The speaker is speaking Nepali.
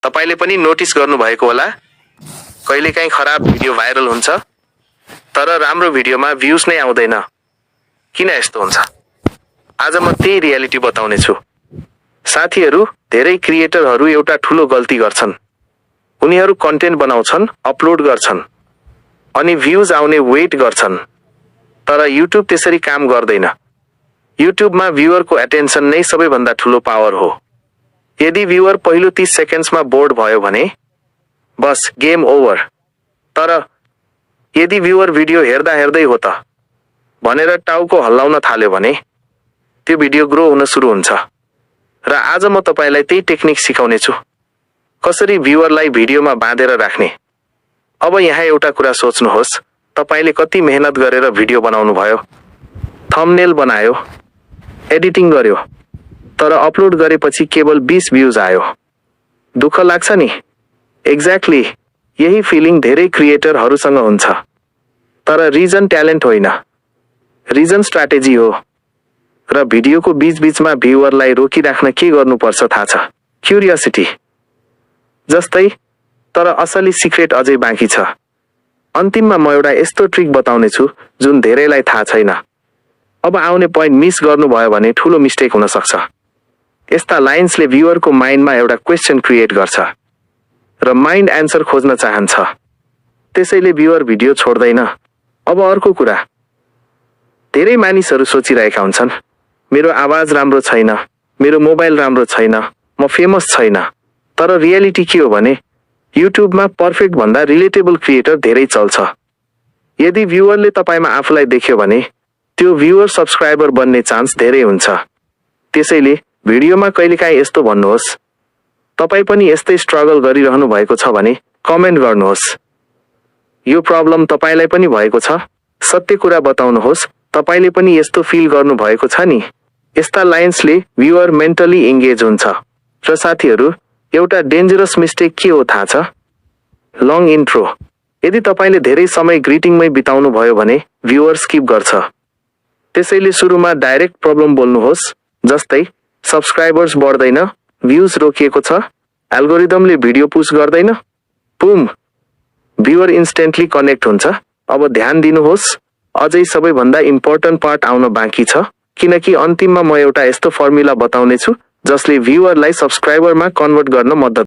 तपाईले पनि नोटिस गर्नुभएको होला, कहिलेकाहीँ खराब भिडियो भाइरल हुन्छ तर राम्रो भिडियोमा भ्युज नै आउँदैन। किन यस्तो हुन्छ? आज म त्यही रियालिटी बताउने छु। साथीहरू, धेरै क्रिएटरहरू एउटा ठूलो गल्ती गर्छन्। उनीहरू कन्टेन्ट बनाउँछन्, अपलोड गर्छन् अनि भ्युज आउने वेट गर्छन्। तर युट्युब त्यसरी काम गर्दैन। युट्युबमा भ्युअरको एटेन्सन नै सबैभन्दा ठूलो पावर हो। यदि भ्युअर पहिलो 30 सेकेन्ड्समा बोर्ड भयो भने बस गेम ओभर। तर यदि भ्युअर भिडियो हेर्दा हेर्दै हो त भनेर टाउको हल्लाउन थाल्यो भने त्यो भिडियो ग्रो हुन सुरु हुन्छ। र आज म तपाईलाई त्यही टेक्निक सिकाउने छु, कसरी भ्युअरलाई भिडियोमा बाँधेर राख्ने। अब यहाँ एउटा कुरा सोच्नुहोस्, तपाईले कति मेहनत गरेर भिडियो बनाउनु भयो, थम्बनेल बनायो, एडिटिङ गर्यो, तर अपलोड गरेपछि केवल 20 भ्युज आयो। दुःख लाग्छ नि? एक्ज्याक्टली यही फिलिङ धेरै क्रिएटरहरूसँग हुन्छ। तर रिजन ट्यालेन्ट होइन, रिजन स्ट्र्याटेजी हो। र भिडियोको बीचबीचमा भ्युअरलाई रोकिराख्न के गर्नुपर्छ थाहा छ? क्युरियोसिटी। जस्तै, तर असली सिक्रेट अझै बाँकी छ। अन्तिममा म एउटा यस्तो ट्रिक बताउने छु जुन धेरैलाई थाहा छैन। अब आउने पोइन्ट मिस गर्नुभयो भने ठूलो मिस्टेक हुन सक्छ। यस्ता लाइन्सले भ्युअरको माइन्डमा एउटा क्वेशन क्रिएट गर्छ र माइन्ड एन्सर खोज्न चाहन्छ। त्यसैले भ्युअर भिडियो छोड्दैन। अब अर्को कुरा, धेरै मानिसहरू सोचिरहेका हुन्छन्, मेरो आवाज राम्रो छैन, मेरो मोबाइल राम्रो छैन, म फेमस छैन। तर रियालिटी के हो भने युट्युबमा पर्फेक्ट भन्दा रिलेटेबल क्रिएटर धेरै चल्छ। यदि भ्युअरले तपाईमा आफूलाई देख्यो भने त्यो भ्युअर सब्स्क्राइबर बन्ने चान्स धेरै हुन्छ। त्यसैले भिडियोमा कहिलेकाहीँ यस्तो भन्नुहोस्, तपाई पनि यस्तै स्ट्रगल गरिरहनु भएको छ भने कमेन्ट गर्नुहोस्। यो प्रब्लम तपाईलाई पनि भएको छ? सत्य कुरा बताउनुहोस्, तपाईले पनि यस्तो फिल गर्नु भएको छ नि? यस्ता लाइन्सले भ्युअर मेन्टली एंगेज हुन्छ। र साथीहरू, एउटा डेन्जरस मिस्टेक के हो थाहा छ? Long intro. यदि तपाईले धेरै समय ग्रिटिङमै बिताउनु भयो भने भ्युअर स्किप गर्छ। त्यसैले सुरुमा डाइरेक्ट प्रब्लम बोल्नुहोस्, जस्तै सब्स्क्राइबर्स बढ्दैन, भ्युज रोकिएको छ, एल्गोरिदमले भिडियो पुश गर्दैन। बुम, भ्युअर इन्स्टेन्टली कनेक्ट हुन्छ। अब ध्यान दिनुहोस्, अझै सबैभन्दा इम्पोर्टेन्ट पार्ट आउन बाँकी छ, किनकि अन्तिममा म एउटा यस्तो फर्मुला बताउने छु जसले भ्युअरलाई सब्स्क्राइबरमा कन्भर्ट गर्न मद्दत